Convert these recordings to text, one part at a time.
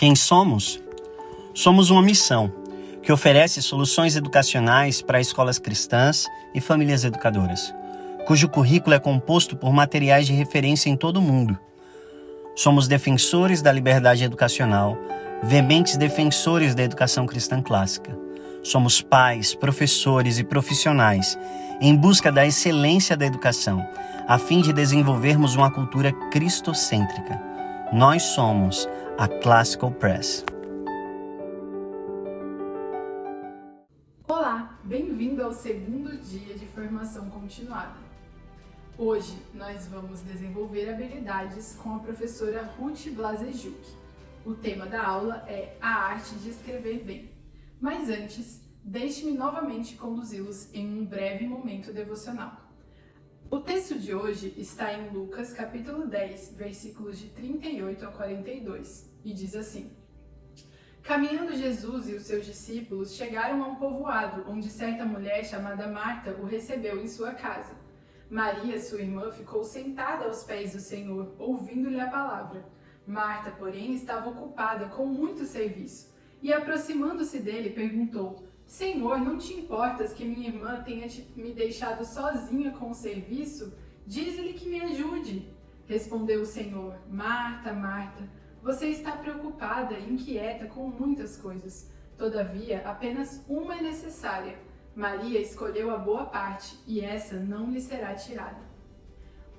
Quem somos? Somos uma missão que oferece soluções educacionais para escolas cristãs e famílias educadoras, cujo currículo é composto por materiais de referência em todo o mundo. Somos defensores da liberdade educacional, veementes defensores da educação cristã clássica. Somos pais, professores e profissionais em busca da excelência da educação, a fim de desenvolvermos uma cultura cristocêntrica. Nós somos a Classical Press. Olá, bem-vindo ao segundo dia de formação continuada. Hoje nós vamos desenvolver habilidades com a professora Ruth Blazejuk. O tema da aula é a arte de escrever bem. Mas antes, deixe-me novamente conduzi-los em um breve momento devocional. O texto de hoje está em Lucas capítulo 10, versículos de 38 a 42, e diz assim: Caminhando Jesus e os seus discípulos chegaram a um povoado, onde certa mulher chamada Marta o recebeu em sua casa. Maria, sua irmã, ficou sentada aos pés do Senhor, ouvindo-lhe a palavra. Marta, porém, estava ocupada com muito serviço, e aproximando-se dele, perguntou: Senhor, não te importas que minha irmã tenha me deixado sozinha com o serviço? Dize-lhe que me ajude. Respondeu o Senhor: Marta, Marta, você está preocupada e inquieta com muitas coisas. Todavia, apenas uma é necessária. Maria escolheu a boa parte, e essa não lhe será tirada.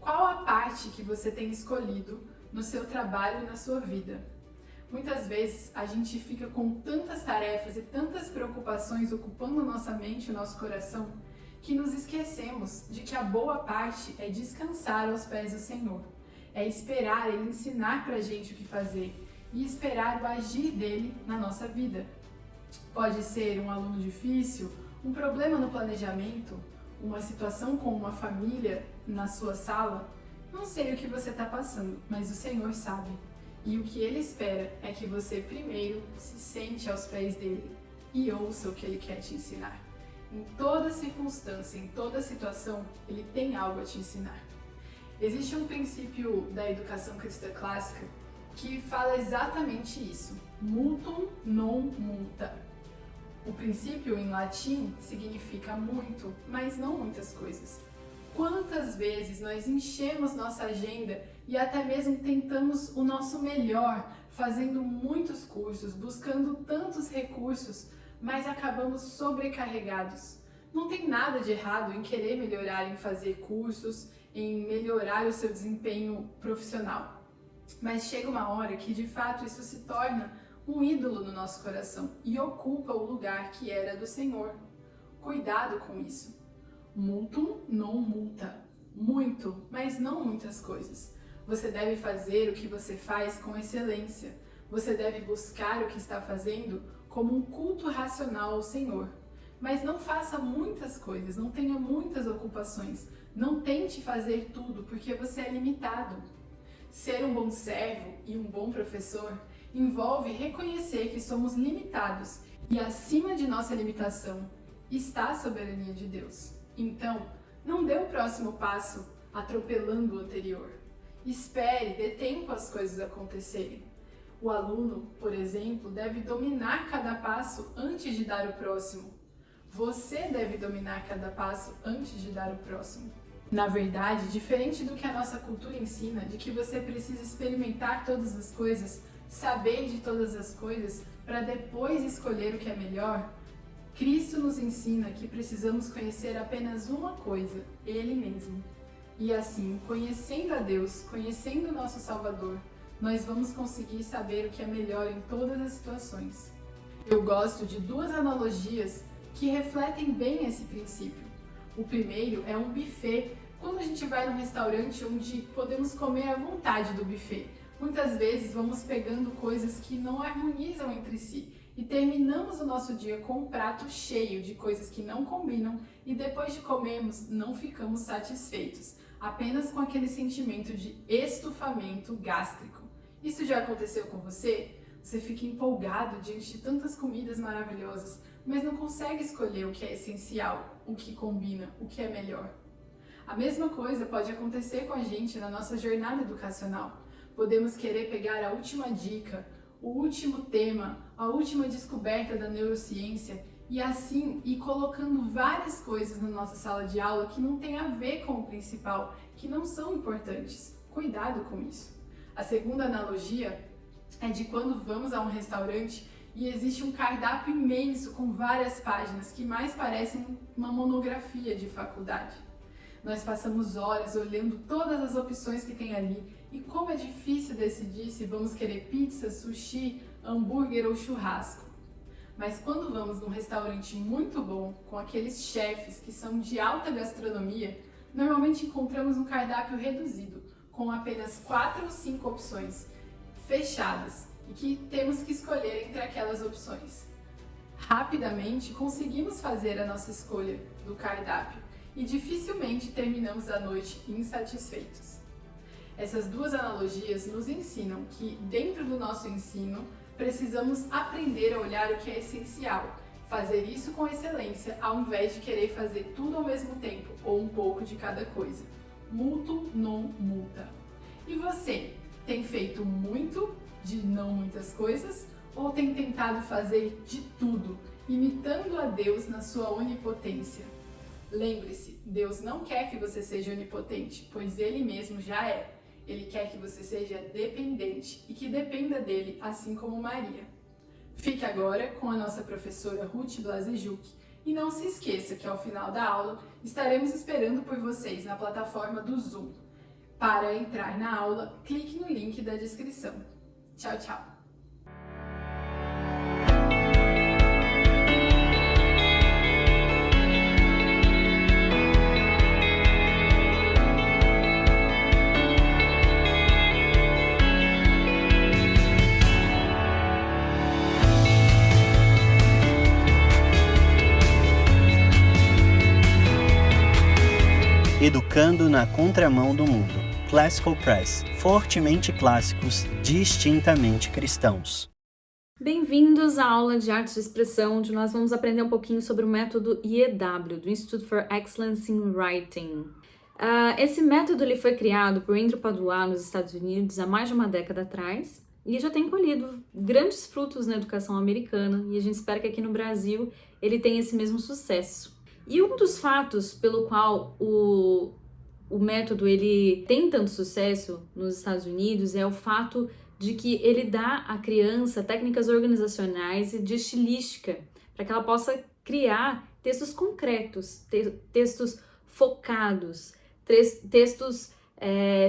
Qual a parte que você tem escolhido no seu trabalho e na sua vida? Muitas vezes a gente fica com tantas tarefas e tantas preocupações ocupando nossa mente e nosso coração que nos esquecemos de que a boa parte é descansar aos pés do Senhor. É esperar Ele ensinar pra gente o que fazer e esperar o agir dele na nossa vida. Pode ser um aluno difícil, um problema no planejamento, uma situação com uma família na sua sala. Não sei o que você está passando, mas o Senhor sabe. E o que Ele espera é que você primeiro se sente aos pés dele e ouça o que Ele quer te ensinar. Em toda circunstância, em toda situação, Ele tem algo a te ensinar. Existe um princípio da educação cristã clássica que fala exatamente isso: multum non multa. O princípio em latim significa muito, mas não muitas coisas. Quantas vezes nós enchemos nossa agenda e até mesmo tentamos o nosso melhor, fazendo muitos cursos, buscando tantos recursos, mas acabamos sobrecarregados. Não tem nada de errado em querer melhorar, em fazer cursos, em melhorar o seu desempenho profissional. Mas chega uma hora que de fato isso se torna um ídolo no nosso coração e ocupa o lugar que era do Senhor. Cuidado com isso. Multum non multa. Muito, mas não muitas coisas. Você deve fazer o que você faz com excelência. Você deve buscar o que está fazendo como um culto racional ao Senhor. Mas não faça muitas coisas, não tenha muitas ocupações. Não tente fazer tudo, porque você é limitado. Ser um bom servo e um bom professor envolve reconhecer que somos limitados e acima de nossa limitação está a soberania de Deus. Então, não dê o próximo passo atropelando o anterior. Espere, dê tempo às coisas acontecerem. O aluno, por exemplo, deve dominar cada passo antes de dar o próximo. Você deve dominar cada passo antes de dar o próximo. Na verdade, diferente do que a nossa cultura ensina, de que você precisa experimentar todas as coisas, saber de todas as coisas, para depois escolher o que é melhor, Cristo nos ensina que precisamos conhecer apenas uma coisa, Ele mesmo. E assim, conhecendo a Deus, conhecendo o nosso Salvador, nós vamos conseguir saber o que é melhor em todas as situações. Eu gosto de duas analogias que refletem bem esse princípio. O primeiro é um buffet. Quando a gente vai num restaurante onde podemos comer à vontade do buffet, muitas vezes vamos pegando coisas que não harmonizam entre si e terminamos o nosso dia com um prato cheio de coisas que não combinam e depois de comermos não ficamos satisfeitos, apenas com aquele sentimento de estufamento gástrico. Isso já aconteceu com você? Você fica empolgado diante de tantas comidas maravilhosas, mas não consegue escolher o que é essencial, o que combina, o que é melhor. A mesma coisa pode acontecer com a gente na nossa jornada educacional. Podemos querer pegar a última dica, o último tema, a última descoberta da neurociência e assim ir colocando várias coisas na nossa sala de aula que não tem a ver com o principal, que não são importantes. Cuidado com isso. A segunda analogia é de quando vamos a um restaurante e existe um cardápio imenso com várias páginas que mais parecem uma monografia de faculdade. Nós passamos horas olhando todas as opções que tem ali e como é difícil decidir se vamos querer pizza, sushi, hambúrguer ou churrasco. Mas quando vamos num restaurante muito bom, com aqueles chefes que são de alta gastronomia, normalmente encontramos um cardápio reduzido, com apenas 4 ou 5 opções fechadas e que temos que escolher entre aquelas opções. Rapidamente conseguimos fazer a nossa escolha do cardápio e dificilmente terminamos a noite insatisfeitos. Essas duas analogias nos ensinam que, dentro do nosso ensino, precisamos aprender a olhar o que é essencial, fazer isso com excelência, ao invés de querer fazer tudo ao mesmo tempo ou um pouco de cada coisa. Multum non multa. E você, tem feito muito de não muitas coisas ou tem tentado fazer de tudo, imitando a Deus na sua onipotência? Lembre-se, Deus não quer que você seja onipotente, pois Ele mesmo já é. Ele quer que você seja dependente e que dependa dele, assim como Maria. Fique agora com a nossa professora Ruth Blazejuk e não se esqueça que ao final da aula estaremos esperando por vocês na plataforma do Zoom. Para entrar na aula, clique no link da descrição. Tchau, tchau! Educando na contramão do mundo. Classical Press. Fortemente clássicos, distintamente cristãos. Bem-vindos à aula de Artes de Expressão, onde nós vamos aprender um pouquinho sobre o método IEW, do Institute for Excellence in Writing. Esse método ele foi criado por Andrew Padua nos Estados Unidos há mais de uma década atrás e já tem colhido grandes frutos na educação americana e a gente espera que aqui no Brasil ele tenha esse mesmo sucesso. E um dos fatos pelo qual o método ele tem tanto sucesso nos Estados Unidos é o fato de que ele dá à criança técnicas organizacionais e de estilística para que ela possa criar textos concretos, textos focados, textos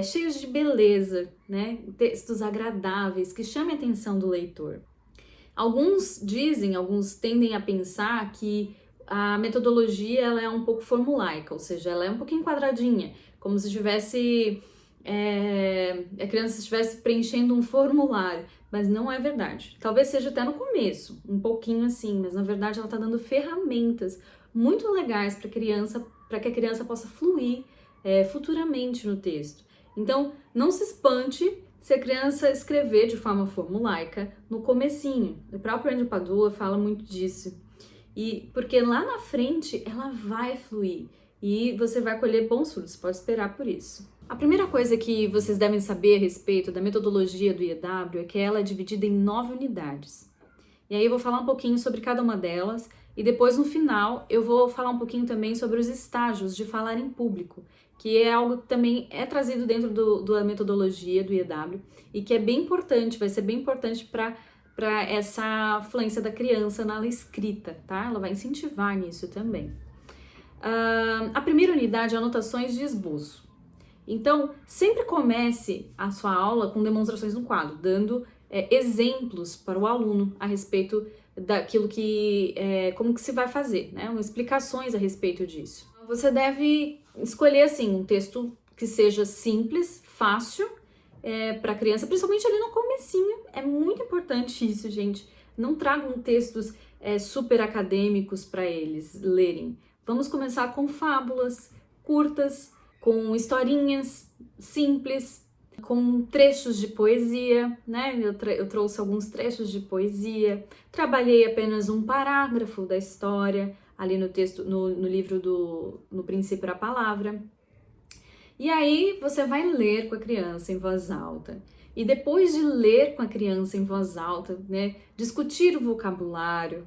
cheios de beleza, né? Textos agradáveis que chamem a atenção do leitor. Alguns tendem a pensar que a metodologia ela é um pouco formulaica, ou seja, ela é um pouquinho quadradinha, como se a criança estivesse preenchendo um formulário, mas não é verdade. Talvez seja até no começo, um pouquinho assim, mas na verdade ela está dando ferramentas muito legais para que a criança possa fluir futuramente no texto. Então, não se espante se a criança escrever de forma formulaica no comecinho. O próprio Andrew Padua fala muito disso. E porque lá na frente ela vai fluir e você vai colher bons frutos, pode esperar por isso. A primeira coisa que vocês devem saber a respeito da metodologia do IEW é que ela é dividida em 9 unidades. E aí eu vou falar um pouquinho sobre cada uma delas e depois no final eu vou falar um pouquinho também sobre os estágios de falar em público, que é algo que também é trazido dentro da metodologia do IEW e que é bem importante, vai ser bem importante para essa fluência da criança na escrita, tá? Ela vai incentivar nisso também. A primeira unidade é anotações de esboço. Então, sempre comece a sua aula com demonstrações no quadro, dando exemplos para o aluno a respeito daquilo como que se vai fazer, né? Explicações a respeito disso. Você deve escolher, assim, um texto que seja simples, fácil, para a criança, principalmente ali no comecinho. É muito importante isso, gente. Não tragam textos super acadêmicos para eles lerem. Vamos começar com fábulas curtas, com historinhas simples, com trechos de poesia, né? Eu trouxe alguns trechos de poesia. Trabalhei apenas um parágrafo da história ali no texto, no livro No Princípio da Palavra. E aí você vai ler com a criança em voz alta. E depois de ler com a criança em voz alta, né, discutir o vocabulário,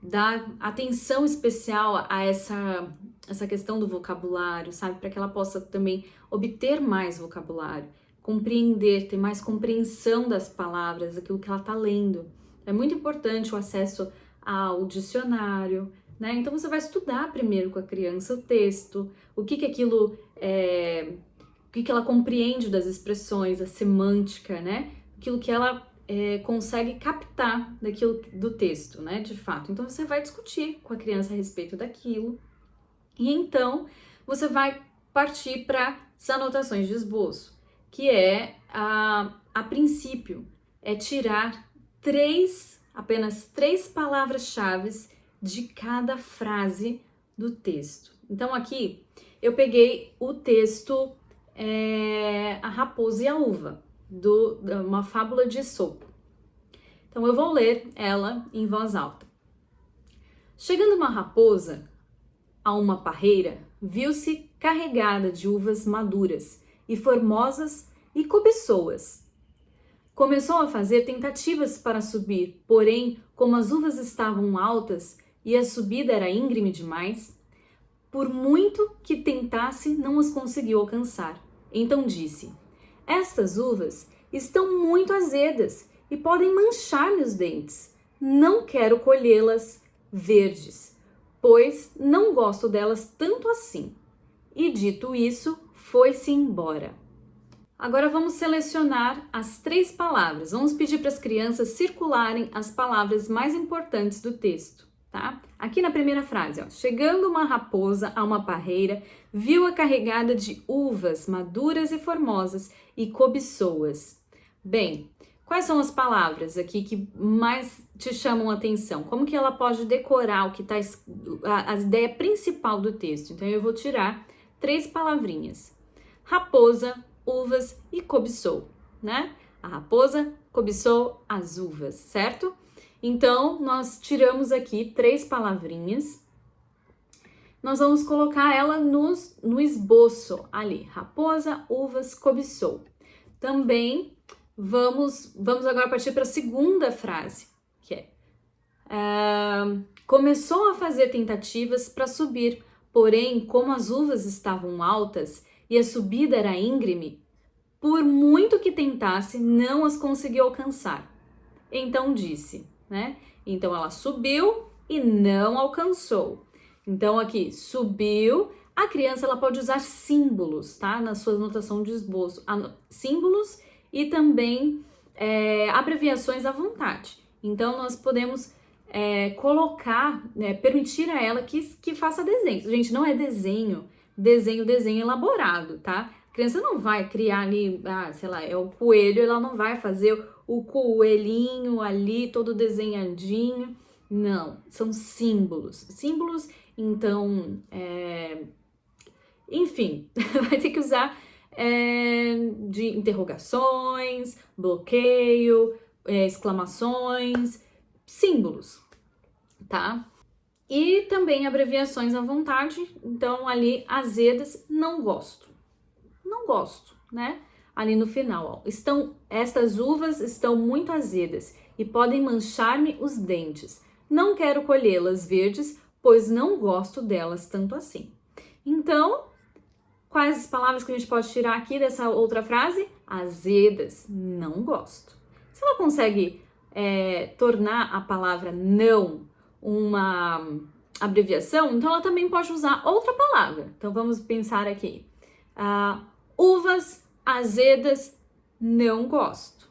dar atenção especial a essa questão do vocabulário, sabe? Para que ela possa também obter mais vocabulário, compreender, ter mais compreensão das palavras, daquilo que ela está lendo. É muito importante o acesso ao dicionário, né? Então você vai estudar primeiro com a criança o texto, o que ela compreende das expressões, a semântica, né? Aquilo que ela consegue captar do texto, né? De fato. Então você vai discutir com a criança a respeito daquilo. E então você vai partir para as anotações de esboço, que a princípio, tirar apenas três palavras-chave de cada frase do texto. Então aqui eu peguei o texto A Raposa e a Uva, uma fábula de Esopo. Então eu vou ler ela em voz alta. Chegando uma raposa a uma parreira, viu-se carregada de uvas maduras e formosas e cobiçou-as. Começou a fazer tentativas para subir, porém, como as uvas estavam altas e a subida era íngreme demais, por muito que tentasse, não as conseguiu alcançar. Então disse: estas uvas estão muito azedas e podem manchar-me os dentes. Não quero colhê-las verdes, pois não gosto delas tanto assim. E dito isso, foi-se embora. Agora vamos selecionar as 3 palavras. Vamos pedir para as crianças circularem as palavras mais importantes do texto, tá? Aqui na primeira frase, ó, chegando uma raposa a uma parreira, viu-a carregada de uvas maduras e formosas e cobiçou-as. Bem, quais são as palavras aqui que mais te chamam a atenção? Como que ela pode decorar o que tá a ideia principal do texto? Então eu vou tirar 3 palavrinhas. Raposa, uvas e cobiçou, né? A raposa cobiçou as uvas, certo? Então, nós tiramos aqui 3 palavrinhas. Nós vamos colocar ela no esboço ali. Raposa, uvas, cobiçou. Também vamos agora partir para a segunda frase, que é começou a fazer tentativas para subir, porém, como as uvas estavam altas e a subida era íngreme, por muito que tentasse, não as conseguiu alcançar. Então disse, né? Então ela subiu e não alcançou. Então aqui, subiu. A criança ela pode usar símbolos, tá? Na sua anotação de esboço. Símbolos e também abreviações à vontade. Então nós podemos colocar, permitir a ela que faça desenhos. Gente, não é desenho elaborado, tá? A criança não vai criar ali, sei lá, é o coelho, ela não vai fazer o coelhinho ali todo desenhadinho. Não, são símbolos. Símbolos, então, enfim, vai ter que usar de interrogações, bloqueio, exclamações, símbolos, tá? E também abreviações à vontade, então ali azedas, não gosto, né? Ali no final, ó, estas uvas estão muito azedas e podem manchar-me os dentes. Não quero colhê-las verdes, pois não gosto delas tanto assim. Então, quais as palavras que a gente pode tirar aqui dessa outra frase? Azedas, não gosto. Se ela consegue tornar a palavra não uma abreviação, então ela também pode usar outra palavra. Então vamos pensar aqui. Uvas azedas, não gosto.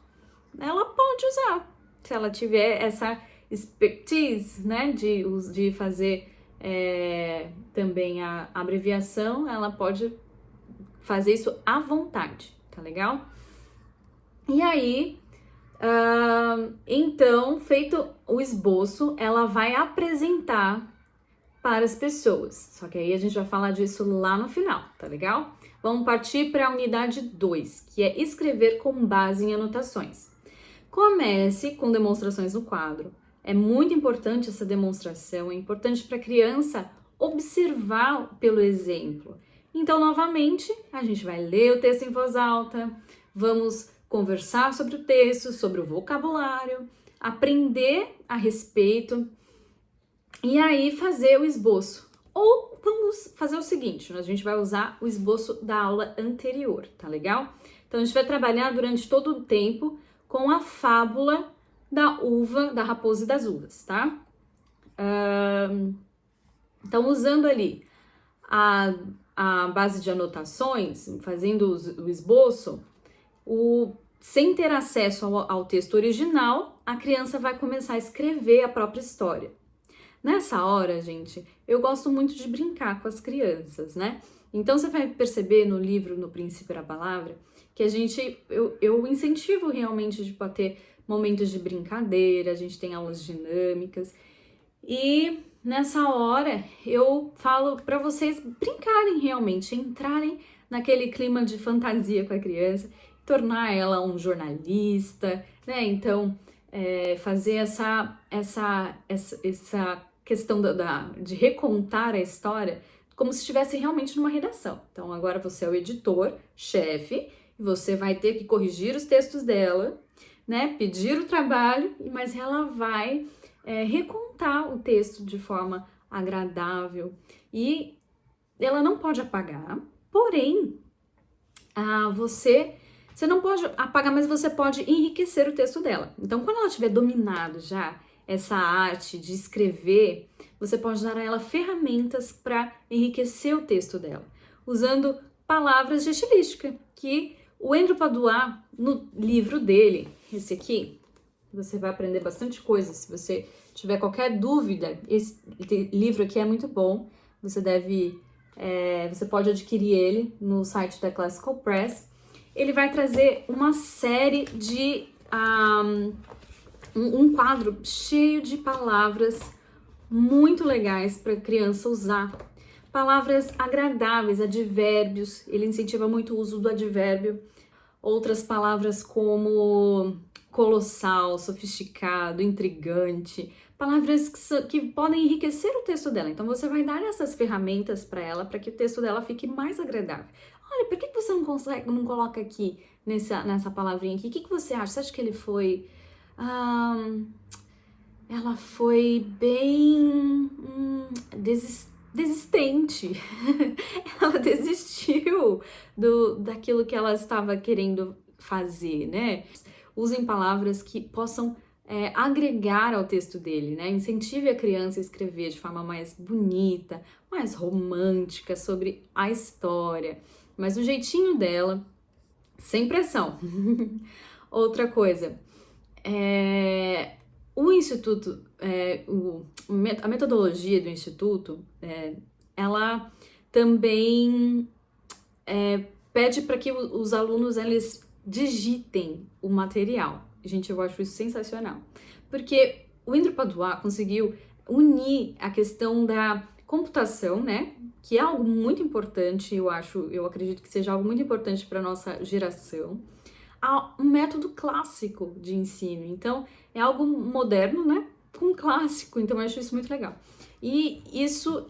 Ela pode usar, se ela tiver essa expertise, né, de fazer também a abreviação, ela pode fazer isso à vontade, tá legal? E aí, então, feito o esboço, ela vai apresentar para as pessoas. Só que aí a gente vai falar disso lá no final, tá legal? Vamos partir para a unidade 2, que é escrever com base em anotações. Comece com demonstrações no quadro. É muito importante essa demonstração, é importante para a criança observar pelo exemplo. Então, novamente, a gente vai ler o texto em voz alta, vamos conversar sobre o texto, sobre o vocabulário, aprender a respeito e aí fazer o esboço. Ou vamos fazer o seguinte, a gente vai usar o esboço da aula anterior, tá legal? Então a gente vai trabalhar durante todo o tempo com a fábula da uva, da raposa e das uvas, tá? Então usando ali a base de anotações, fazendo o esboço, sem ter acesso ao texto original, a criança vai começar a escrever a própria história. Nessa hora, gente, eu gosto muito de brincar com as crianças, né? Então você vai perceber no livro No Princípio da Palavra que eu incentivo realmente de ter momentos de brincadeira, a gente tem aulas dinâmicas e nessa hora eu falo para vocês brincarem realmente, entrarem naquele clima de fantasia com a criança, tornar ela um jornalista, né? Então fazer essa questão de recontar a história como se estivesse realmente numa redação. Então agora você é o editor, chefe, e você vai ter que corrigir os textos dela, né? Pedir o trabalho, mas ela vai recontar o texto de forma agradável e ela não pode apagar, porém você não pode apagar, mas você pode enriquecer o texto dela. Então quando ela tiver dominado já essa arte de escrever, você pode dar a ela ferramentas para enriquecer o texto dela, usando palavras de estilística, que o Andrew Padois, no livro dele, esse aqui, você vai aprender bastante coisa. Se você tiver qualquer dúvida, esse livro aqui é muito bom, você pode adquirir ele no site da Classical Press. Ele vai trazer uma série de um quadro cheio de palavras muito legais para a criança usar. Palavras agradáveis, advérbios, ele incentiva muito o uso do advérbio. Outras palavras como colossal, sofisticado, intrigante, palavras que podem enriquecer o texto dela. Então você vai dar essas ferramentas para ela, para que o texto dela fique mais agradável. Olha, por que você não coloca aqui nessa palavrinha aqui? O que você acha? Você acha que ele foi... ela foi bem desistente. Ela desistiu daquilo que ela estava querendo fazer, né? Usem palavras que possam agregar ao texto dele, né? Incentive a criança a escrever de forma mais bonita, mais romântica sobre a história, mas do jeitinho dela, sem pressão. Outra coisa, o Instituto, a metodologia do Instituto, ela também pede para que os alunos eles digitem o material. Gente, eu acho isso sensacional, porque o Andrew Padois conseguiu unir a questão da computação, né, que é algo muito importante, eu acredito que seja algo muito importante para nossa geração, a um método clássico de ensino. Então, é algo moderno, né, com clássico, então eu acho isso muito legal. E isso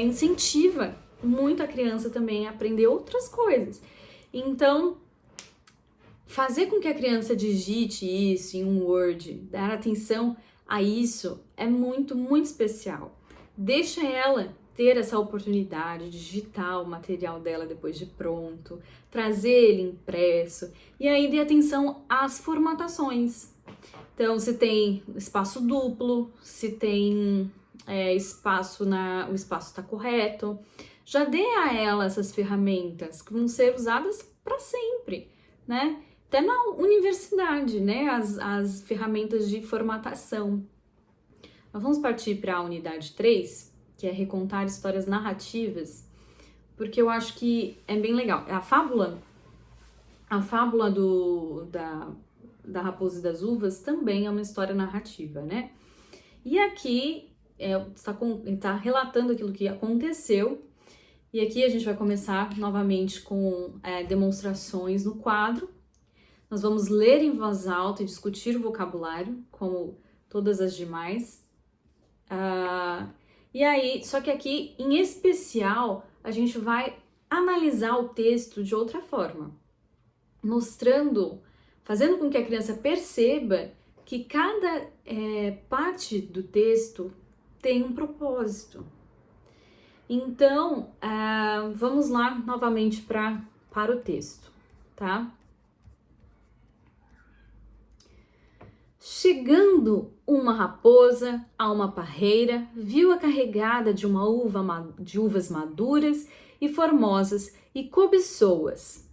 incentiva muito a criança também a aprender outras coisas. Então, fazer com que a criança digite isso em um Word, dar atenção a isso é muito, muito especial. Deixa ela ter essa oportunidade de digitar o material dela depois de pronto, trazer ele impresso e aí dê atenção às formatações. Então, se tem espaço duplo, se tem espaço, o espaço está correto, já dê a ela essas ferramentas que vão ser usadas para sempre, né? Até na universidade, né? As ferramentas de formatação. Nós vamos partir para a unidade 3, que é recontar histórias narrativas, porque eu acho que é bem legal. A fábula da Raposa e das Uvas também é uma história narrativa, né? E aqui está relatando aquilo que aconteceu, e aqui a gente vai começar novamente com demonstrações no quadro. Nós vamos ler em voz alta e discutir o vocabulário, como todas as demais. E aí, só que aqui, em especial, a gente vai analisar o texto de outra forma, fazendo com que a criança perceba que cada parte do texto tem um propósito. Então, vamos lá novamente para o texto, tá? Chegando uma raposa a uma parreira, viu-a carregada de de uvas maduras e formosas e cobiçou-as.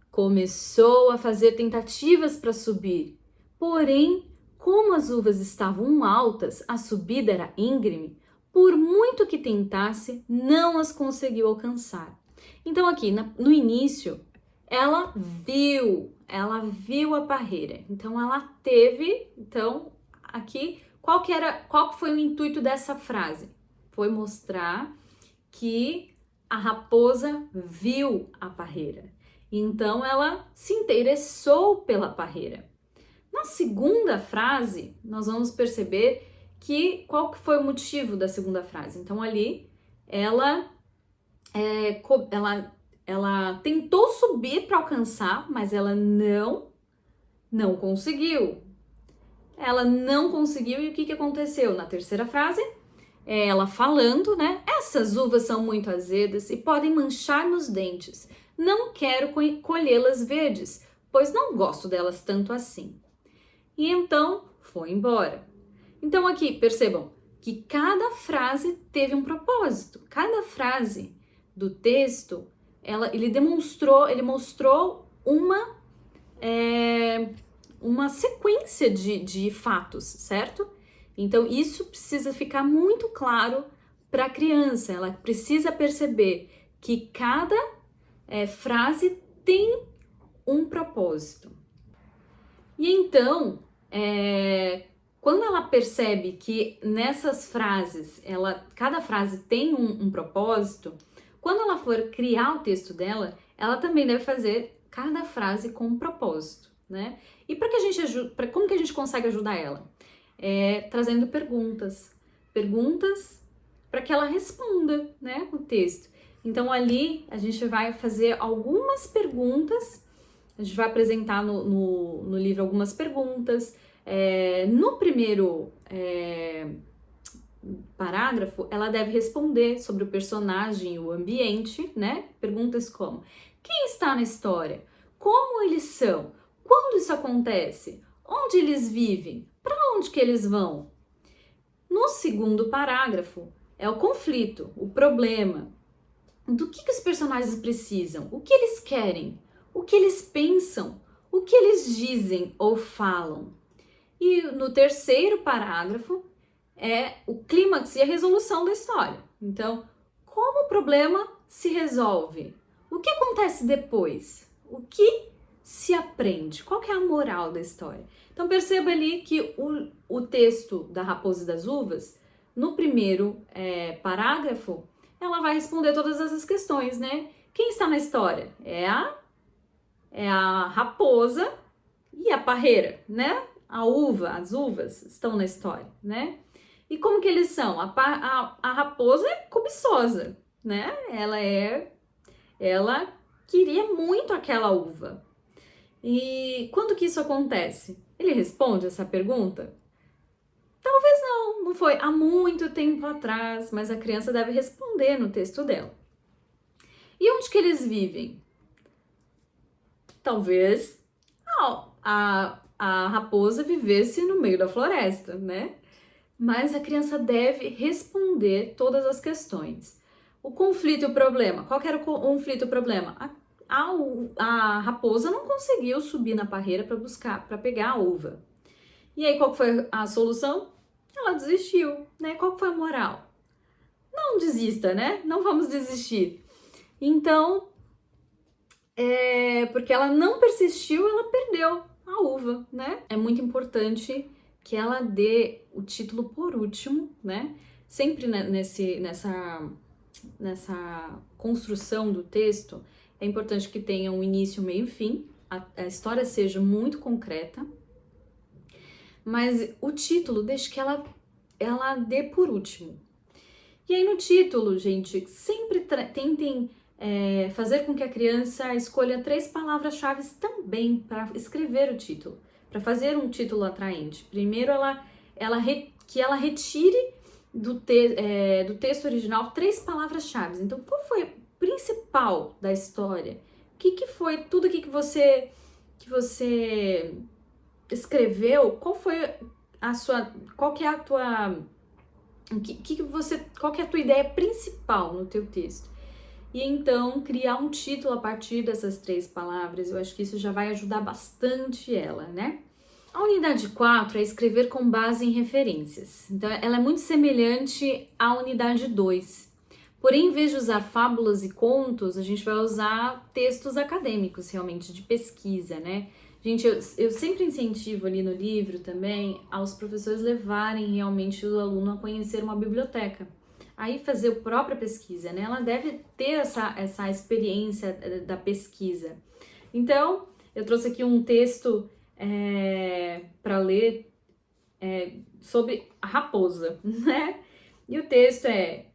Começou a fazer tentativas para subir, porém, como as uvas estavam altas, a subida era íngreme, por muito que tentasse, não as conseguiu alcançar. Então aqui, no início, ela viu a parreira. Então aqui, qual foi o intuito dessa frase? Foi mostrar que a raposa viu a parreira. Então ela se interessou pela parreira. Na segunda frase, nós vamos perceber qual que foi o motivo da segunda frase. Então ali ela tentou subir para alcançar, mas ela não conseguiu. Ela não conseguiu e o que aconteceu? Na terceira frase, ela falando, né? Essas uvas são muito azedas e podem manchar nos dentes. Não quero colhê-las verdes, pois não gosto delas tanto assim. E então foi embora. Então aqui, percebam que cada frase teve um propósito. Cada frase do texto, ele mostrou uma sequência de fatos, certo? Então isso precisa ficar muito claro para a criança. Ela precisa perceber que cada frase tem um propósito. E então, quando ela percebe que nessas frases, cada frase tem um propósito, quando ela for criar o texto dela, ela também deve fazer cada frase com um propósito, né? E como que a gente consegue ajudar ela? Trazendo perguntas para que ela responda, né, o texto. Então ali a gente vai fazer algumas perguntas, a gente vai apresentar no livro algumas perguntas. No primeiro parágrafo, ela deve responder sobre o personagem e o ambiente, né? Perguntas como: quem está na história? Como eles são? Quando isso acontece? Onde eles vivem? Para onde que eles vão? No segundo parágrafo, é o conflito, o problema. Do que os personagens precisam? O que eles querem? O que eles pensam? O que eles dizem ou falam? E no terceiro parágrafo é o clímax e a resolução da história. Então, como o problema se resolve? O que acontece depois? O que se aprende? Qual que é a moral da história? Então, perceba ali que o texto da Raposa e das Uvas, no primeiro parágrafo, ela vai responder todas essas questões, né? Quem está na história? É a raposa e a parreira, né? As uvas estão na história, né? E como que eles são? A raposa é cobiçosa, né? Ela queria muito aquela uva. E quando que isso acontece? Ele responde essa pergunta? Talvez não foi há muito tempo atrás, mas a criança deve responder no texto dela. E onde que eles vivem? Talvez a raposa vivesse no meio da floresta, né? Mas a criança deve responder todas as questões. O conflito e o problema. Qual que era o conflito e o problema? A raposa não conseguiu subir na parreira para pegar a uva. E aí, qual foi a solução? Ela desistiu, né? Qual que foi a moral? Não desista, né? Não vamos desistir. Então, porque ela não persistiu, ela perdeu a uva, né? É muito importante que ela dê o título por último, né? Sempre nessa construção do texto, é importante que tenha um início, meio e fim, a história seja muito concreta, mas o título deixe que ela dê por último. E aí no título, gente, sempre tentem fazer com que a criança escolha 3 palavras-chave também para escrever o título, para fazer um título atraente. Primeiro, que ela retire do texto original 3 palavras-chave. Então, qual foi o principal da história? O que foi tudo aqui que você escreveu? Qual que é a tua qual que é a tua ideia principal no teu texto? E então criar um título a partir dessas 3 palavras, eu acho que isso já vai ajudar bastante ela, né? A unidade 4 é escrever com base em referências. Então ela é muito semelhante à unidade 2. Porém, em vez de usar fábulas e contos, a gente vai usar textos acadêmicos, realmente, de pesquisa, né? Gente, eu sempre incentivo ali no livro também aos professores levarem realmente o aluno a conhecer uma biblioteca. Aí fazer a própria pesquisa, né? Ela deve ter essa experiência da pesquisa. Então, eu trouxe aqui um texto para ler sobre a raposa, né? E o texto é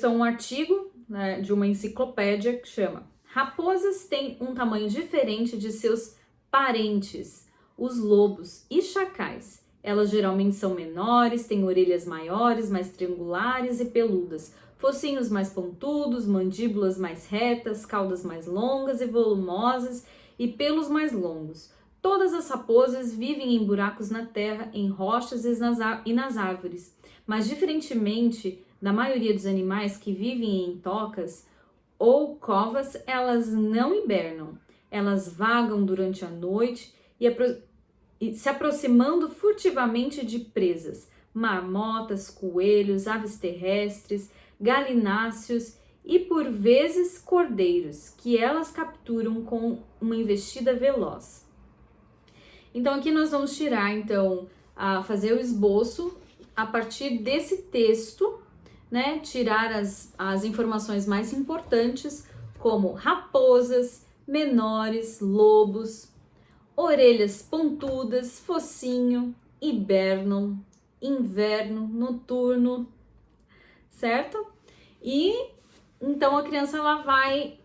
um artigo, né, de uma enciclopédia que chama Raposas têm um tamanho diferente de seus parentes, os lobos e chacais. Elas geralmente são menores, têm orelhas maiores, mais triangulares e peludas, focinhos mais pontudos, mandíbulas mais retas, caudas mais longas e volumosas e pelos mais longos. Todas as raposas vivem em buracos na terra, em rochas e nas árvores, mas diferentemente da maioria dos animais que vivem em tocas ou covas, elas não hibernam. Elas vagam durante a noite e se aproximando furtivamente de presas, marmotas, coelhos, aves terrestres, galináceos e por vezes cordeiros, que elas capturam com uma investida veloz. Então aqui nós vamos fazer o esboço a partir desse texto, né? Tirar as informações mais importantes, como raposas, menores, lobos, orelhas pontudas, focinho, hibernam, inverno, noturno, certo? E então a criança ela vai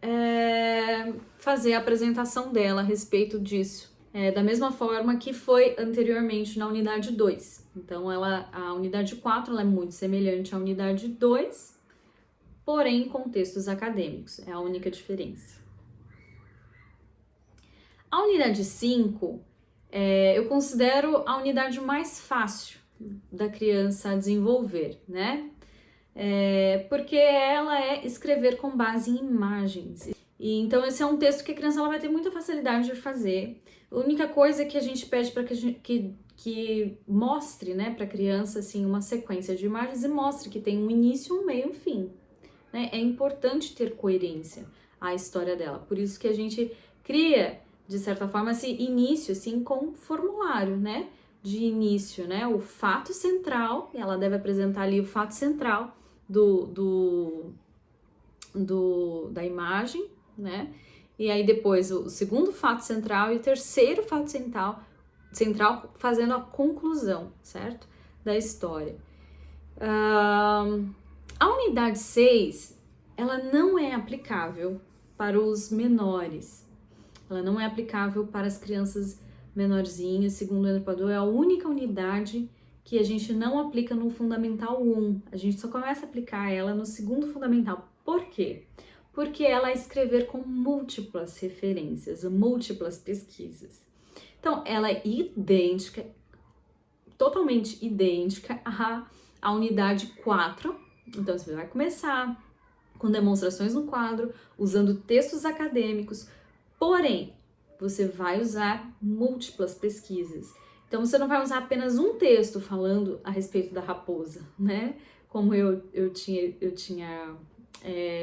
fazer a apresentação dela a respeito disso. Da mesma forma que foi anteriormente na unidade 2. Então, a unidade 4 ela é muito semelhante à unidade 2, porém com textos acadêmicos. É a única diferença. A unidade 5, eu considero a unidade mais fácil da criança desenvolver, né? Porque ela é escrever com base em imagens. E então esse é um texto que a criança ela vai ter muita facilidade de fazer. A única coisa que a gente pede para que mostre, né, para a criança assim, uma sequência de imagens e mostre que tem um início, um meio e um fim. Né? É importante ter coerência à história dela. Por isso que a gente cria, de certa forma, esse início assim, com formulário, né? De início, né? O fato central, ela deve apresentar ali o fato central da imagem, né? E aí depois o segundo fato central e o terceiro fato central fazendo a conclusão, certo? Da história. A unidade 6, ela não é aplicável para os menores. Ela não é aplicável para as crianças menorzinhas, segundo o educador, é a única unidade que a gente não aplica no Fundamental 1. A gente só começa a aplicar ela no segundo Fundamental. Por quê? Porque ela é escrever com múltiplas referências, múltiplas pesquisas. Então, ela é idêntica, totalmente idêntica à unidade 4. Então, você vai começar com demonstrações no quadro, usando textos acadêmicos, porém, você vai usar múltiplas pesquisas. Então, você não vai usar apenas um texto falando a respeito da raposa, né? Como eu tinha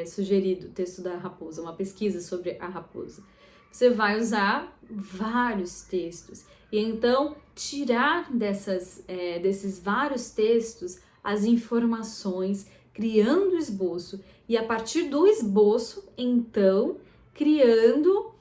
sugerido o texto da raposa, uma pesquisa sobre a raposa. Você vai usar vários textos. E então, tirar desses vários textos as informações, criando o esboço. E a partir do esboço, então, criando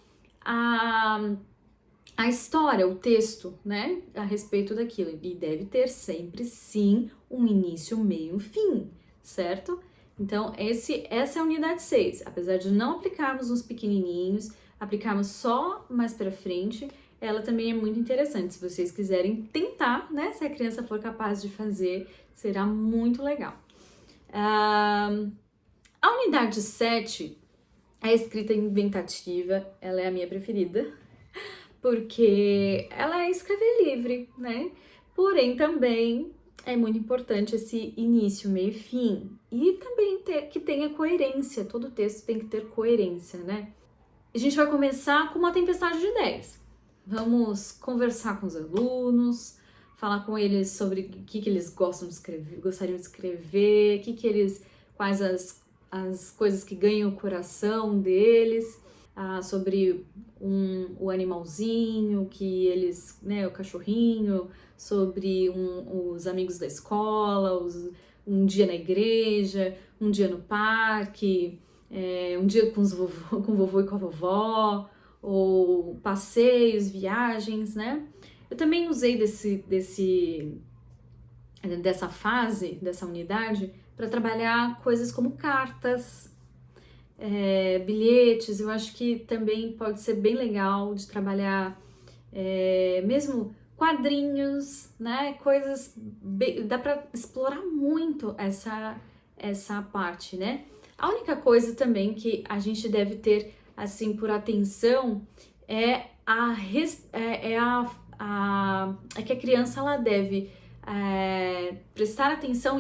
a história, o texto, né, a respeito daquilo. E deve ter sempre, sim, um início, meio e fim, certo? Então, essa é a unidade 6. Apesar de não aplicarmos nos pequenininhos, aplicarmos só mais para frente, ela também é muito interessante. Se vocês quiserem tentar, né? Se a criança for capaz de fazer, será muito legal. A unidade 7, a escrita inventativa, ela é a minha preferida, porque ela é escrever livre, né? Porém, também é muito importante esse início, meio e fim. E também que tenha coerência, todo texto tem que ter coerência, né? A gente vai começar com uma tempestade de ideias. Vamos conversar com os alunos, falar com eles sobre o que eles gostam de escrever, gostariam de escrever, quais as coisas que ganham o coração deles, sobre o animalzinho, que eles, né, o cachorrinho, sobre os amigos da escola, um dia na igreja, um dia no parque, um dia com o vovô e com a vovó, ou passeios, viagens, né? Eu também usei dessa fase, dessa unidade, para trabalhar coisas como cartas, bilhetes. Eu acho que também pode ser bem legal de trabalhar mesmo quadrinhos, né? Coisas dá para explorar muito essa parte, né? A única coisa também que a gente deve ter assim por atenção é que a criança ela deve prestar atenção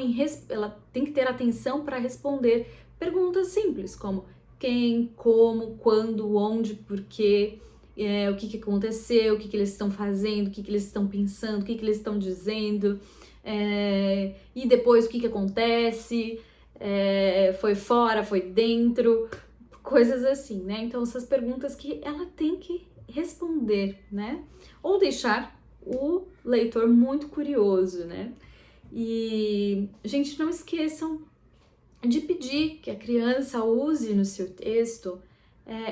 ela tem que ter atenção para responder perguntas simples como quem, como, quando, onde, porquê, o que aconteceu, o que eles estão fazendo, o que eles estão pensando, o que eles estão dizendo, e depois o que acontece, foi fora, foi dentro, coisas assim, né? Então, essas perguntas que ela tem que responder, né? Ou deixar o leitor muito curioso, né? E, gente, não esqueçam de pedir que a criança use no seu texto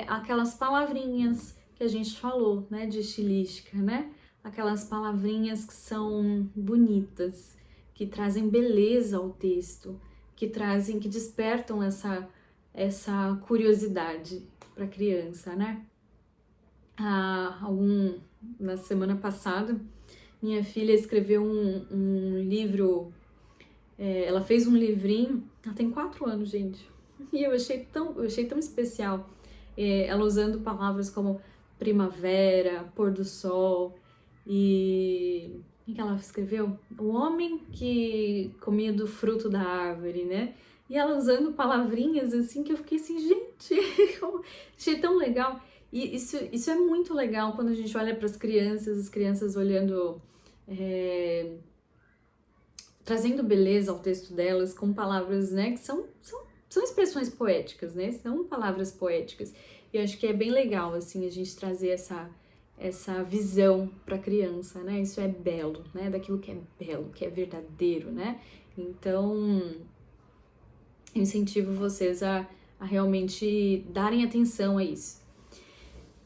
aquelas palavrinhas que a gente falou, né, de estilística, né? Aquelas palavrinhas que são bonitas, que trazem beleza ao texto, que despertam essa curiosidade para a criança, né? Na semana passada, minha filha escreveu um livro, ela fez um livrinho, ela tem 4 anos, gente, e eu achei tão especial, ela usando palavras como primavera, pôr do sol, e o que ela escreveu? O homem que comia do fruto da árvore, né? E ela usando palavrinhas assim que eu fiquei assim, gente, achei tão legal. E isso é muito legal quando a gente olha para as crianças olhando, trazendo beleza ao texto delas com palavras, né, que são expressões poéticas, né? São palavras poéticas. E eu acho que é bem legal, assim, a gente trazer essa visão para a criança, né? Isso é belo, né? Daquilo que é belo, que é verdadeiro, né? Então, eu incentivo vocês a realmente darem atenção a isso.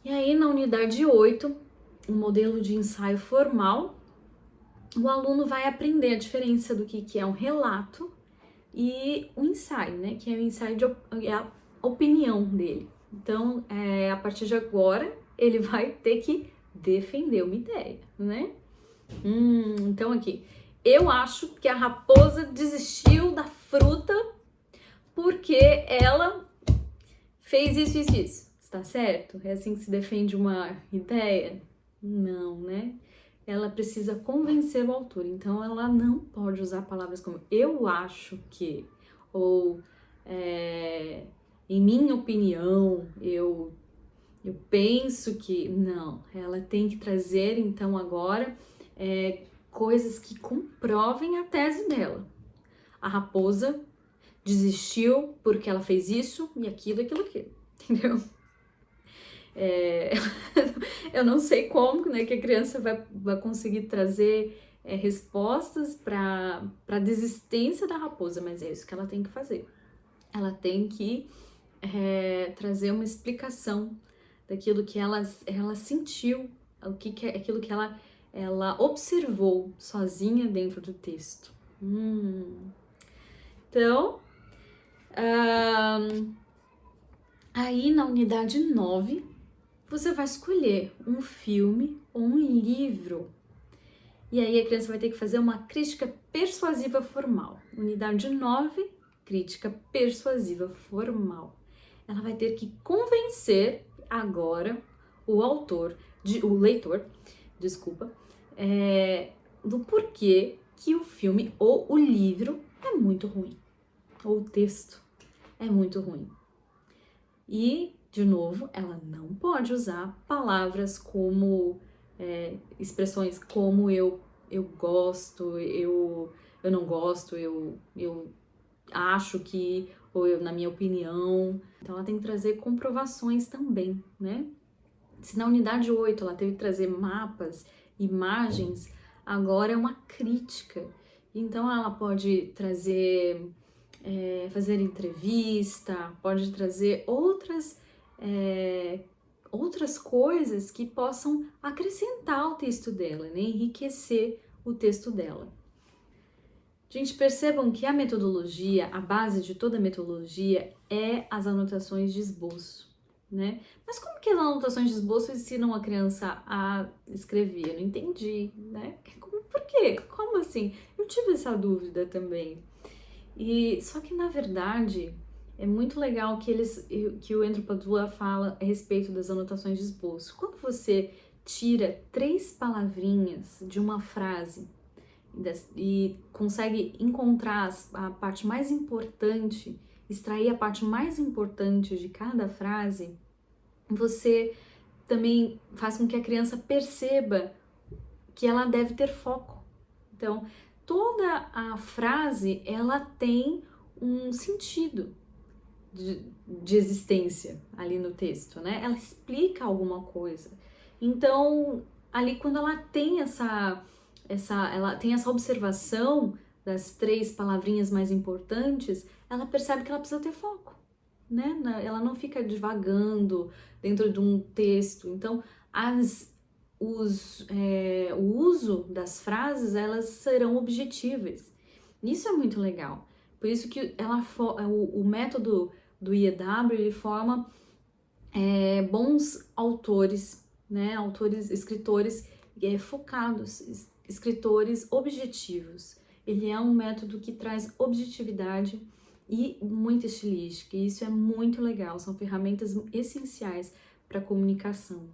E aí, na unidade 8, um modelo de ensaio formal, o aluno vai aprender a diferença do que é um relato e um ensaio, né? Que é o ensaio a opinião dele. Então, a partir de agora, ele vai ter que defender uma ideia, né? Então aqui, eu acho que a raposa desistiu da fruta porque ela fez isso. Está certo? É assim que se defende uma ideia? Não, né? Ela precisa convencer o autor, então ela não pode usar palavras como eu acho que, ou em minha opinião, eu penso que... Não, ela tem que trazer, então, agora, coisas que comprovem a tese dela. A raposa desistiu porque ela fez isso e aquilo, entendeu? Eu não sei como, né, que a criança vai conseguir trazer respostas para a desistência da raposa, mas é isso que ela tem que fazer. Ela tem que trazer uma explicação daquilo que ela sentiu, aquilo que ela observou sozinha dentro do texto. Então, Aí na unidade 9, você vai escolher um filme ou um livro. E aí a criança vai ter que fazer uma crítica persuasiva formal. Unidade 9, crítica persuasiva formal. Ela vai ter que convencer agora o leitor, do porquê que o filme ou o livro é muito ruim, ou o texto é muito ruim. E, de novo, ela não pode usar palavras como expressões como eu gosto, eu não gosto, eu acho que, ou na minha opinião. Então ela tem que trazer comprovações também, né? Se na unidade 8 ela teve que trazer mapas, imagens, agora é uma crítica. Então ela pode trazer, fazer entrevista, pode trazer outras coisas que possam acrescentar ao texto dela, né? Enriquecer o texto dela. Gente, percebam que a metodologia, a base de toda a metodologia é as anotações de esboço, né? Mas como que as anotações de esboço ensinam a criança a escrever? Eu não entendi, né? Por quê? Como assim? Eu tive essa dúvida também. Só que, na verdade, é muito legal que o Andrew Padula fala a respeito das anotações de esboço. Quando você tira 3 palavrinhas de uma frase e consegue encontrar a parte mais importante, extrair a parte mais importante de cada frase, você também faz com que a criança perceba que ela deve ter foco. Então, toda a frase, ela tem um sentido de existência ali no texto, né? Ela explica alguma coisa. Então, ali quando ela tem essa observação das 3 palavrinhas mais importantes, ela percebe que ela precisa ter foco, né? Ela não fica divagando dentro de um texto. Então, o uso das frases, elas serão objetivas. Isso é muito legal. Por isso que o método do IEW, ele forma bons autores, né? Escritores focados, escritores objetivos. Ele é um método que traz objetividade e muita estilística, e isso é muito legal, são ferramentas essenciais para a comunicação.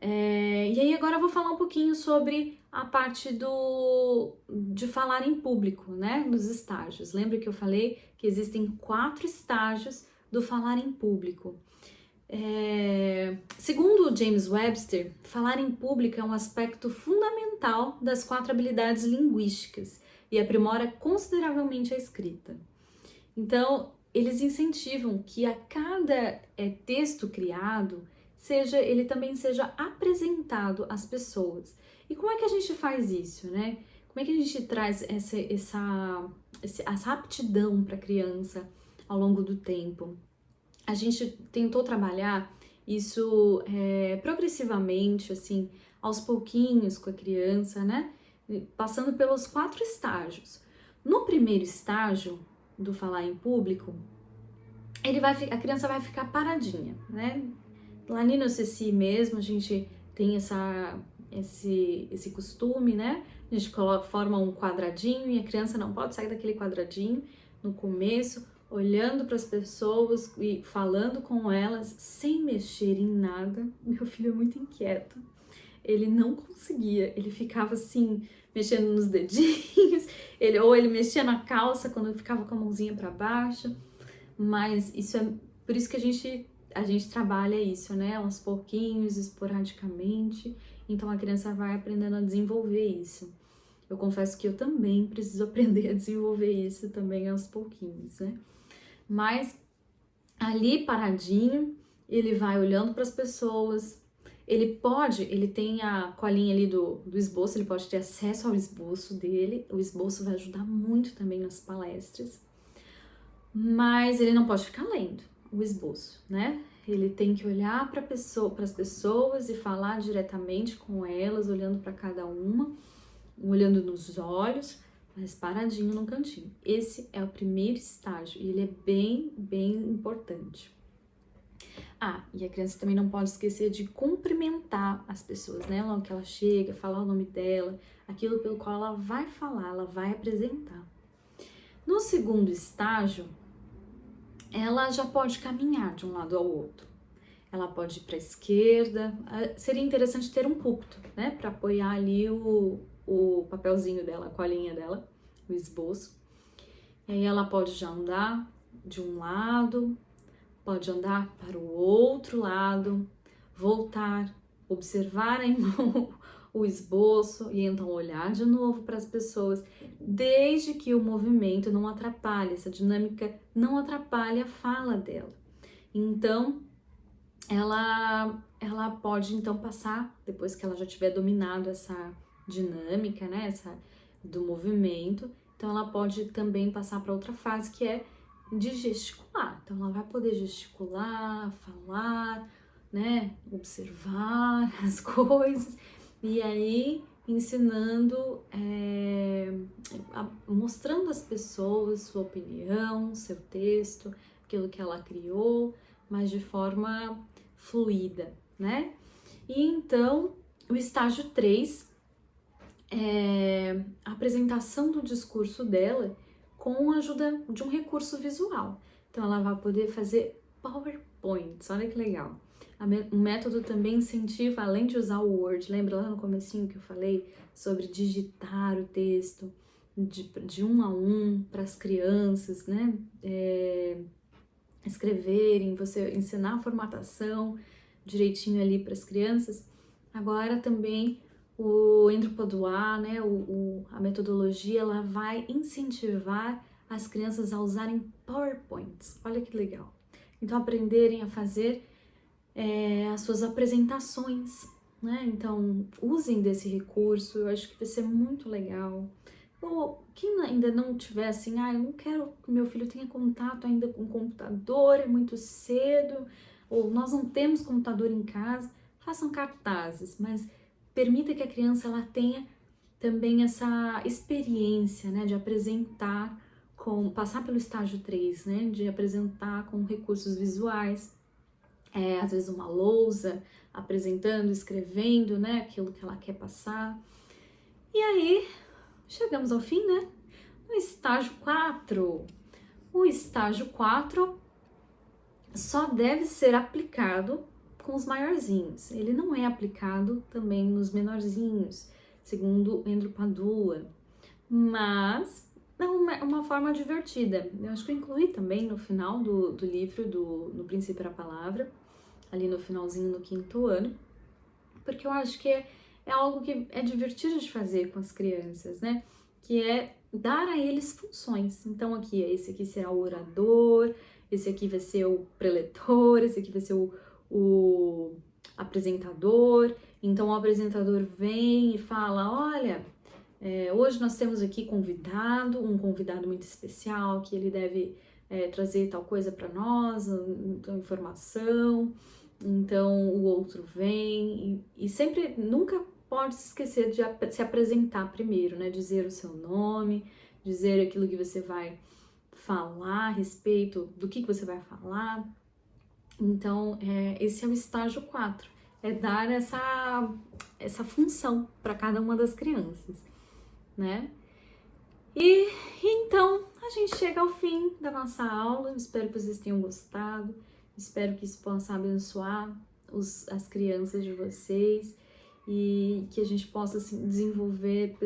E aí agora eu vou falar um pouquinho sobre a parte de falar em público, né, dos estágios. Lembra que eu falei que existem 4 estágios do falar em público. Segundo James Webster, falar em público é um aspecto fundamental das 4 habilidades linguísticas e aprimora consideravelmente a escrita. Então, eles incentivam que a cada texto criado, ele também seja apresentado às pessoas. E como é que a gente faz isso, né? Como é que a gente traz essa aptidão para a criança ao longo do tempo? A gente tentou trabalhar isso progressivamente, assim, aos pouquinhos com a criança, né? Passando pelos 4 estágios. No primeiro estágio do falar em público, a criança vai ficar paradinha, né? Lá no InnoCC mesmo, a gente tem esse costume, né? A gente forma um quadradinho e a criança não pode sair daquele quadradinho no começo, olhando para as pessoas e falando com elas sem mexer em nada. Meu filho é muito inquieto. Ele não conseguia, ele ficava assim, mexendo nos dedinhos, ou ele mexia na calça quando ficava com a mãozinha para baixo. Mas isso é por isso que a gente trabalha isso, né? Aos pouquinhos, esporadicamente. Então a criança vai aprendendo a desenvolver isso. Eu confesso que eu também preciso aprender a desenvolver isso também aos pouquinhos, né? Mas ali paradinho, ele vai olhando para as pessoas. Ele tem a colinha ali do esboço, ele pode ter acesso ao esboço dele. O esboço vai ajudar muito também nas palestras. Mas ele não pode ficar lendo o esboço, né? Ele tem que olhar para as pessoas e falar diretamente com elas, olhando para cada uma, olhando nos olhos, mas paradinho num cantinho. Esse é o primeiro estágio e ele é bem, bem importante. E a criança também não pode esquecer de cumprimentar as pessoas, né? Logo que ela chega, falar o nome dela, aquilo pelo qual ela vai falar, ela vai apresentar. No segundo estágio, ela já pode caminhar de um lado ao outro. Ela pode ir para a esquerda. Seria interessante ter um púlpito, né? Para apoiar ali o papelzinho dela, a colinha dela, o esboço. E aí ela pode já andar de um lado, pode andar para o outro lado, voltar, observar o esboço e então olhar de novo para as pessoas, desde que o movimento não atrapalhe, essa dinâmica não atrapalhe a fala dela. Então, ela pode então passar, depois que ela já tiver dominado essa dinâmica, né, do movimento, então ela pode também passar para outra fase, que é de gesticular. Então ela vai poder gesticular, falar, né, observar as coisas, e aí ensinando, mostrando às pessoas sua opinião, seu texto, aquilo que ela criou, mas de forma fluida, né? E então, o estágio 3 é a apresentação do discurso dela com a ajuda de um recurso visual. Então, ela vai poder fazer PowerPoints, olha que legal. O método também incentiva, além de usar o Word, lembra lá no comecinho que eu falei sobre digitar o texto de um a um para as crianças, né? Escreverem, você ensinar a formatação direitinho ali para as crianças. Agora também o Andrew Padois, né, a metodologia, ela vai incentivar as crianças a usarem PowerPoints. Olha que legal. Então, aprenderem a fazer as suas apresentações, né? Então, usem desse recurso, eu acho que vai ser muito legal. Ou quem ainda não tiver assim, eu não quero que meu filho tenha contato ainda com o computador, é muito cedo, ou nós não temos computador em casa, façam cartazes, mas permita que a criança ela tenha também essa experiência, né, de apresentar, passar pelo estágio 3, né, de apresentar com recursos visuais, às vezes uma lousa, apresentando, escrevendo, né, aquilo que ela quer passar. E aí, chegamos ao fim, né? No estágio 4. O estágio 4 só deve ser aplicado com os maiorzinhos. Ele não é aplicado também nos menorzinhos, segundo Andrew Padois. Mas é uma forma divertida. Eu acho que eu incluí também no final do livro, No Princípio da Palavra, ali no finalzinho, no 5º ano, porque eu acho que é algo que é divertido de fazer com as crianças, né? Que é dar a eles funções. Então aqui, esse aqui será o orador, esse aqui vai ser o preletor, esse aqui vai ser o apresentador. Então o apresentador vem e fala, olha, hoje nós temos aqui um convidado muito especial, que ele deve trazer tal coisa para nós, então, informação. Então o outro vem e sempre, nunca pode se esquecer de se apresentar primeiro, né? Dizer o seu nome, dizer aquilo que você vai falar a respeito do que você vai falar. Então, esse é o estágio 4, é dar essa função para cada uma das crianças, né? E então, a gente chega ao fim da nossa aula, espero que vocês tenham gostado, espero que isso possa abençoar as crianças de vocês, e que a gente possa assim, desenvolver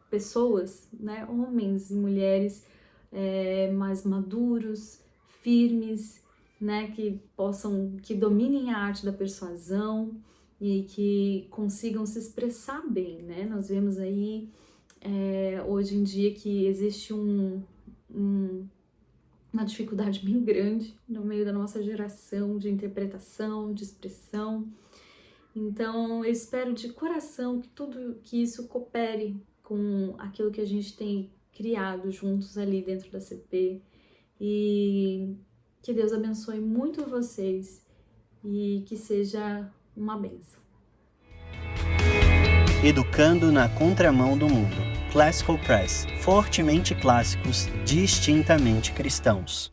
pessoas, né, homens e mulheres mais maduros, firmes, né, que dominem a arte da persuasão e que consigam se expressar bem, né? Nós vemos aí hoje em dia que existe uma dificuldade bem grande no meio da nossa geração de interpretação, de expressão. Então, eu espero de coração que isso coopere com aquilo que a gente tem criado juntos ali dentro da CP, e que Deus abençoe muito vocês e que seja uma bênção. Educando na contramão do mundo. Classical Press, fortemente clássicos, distintamente cristãos.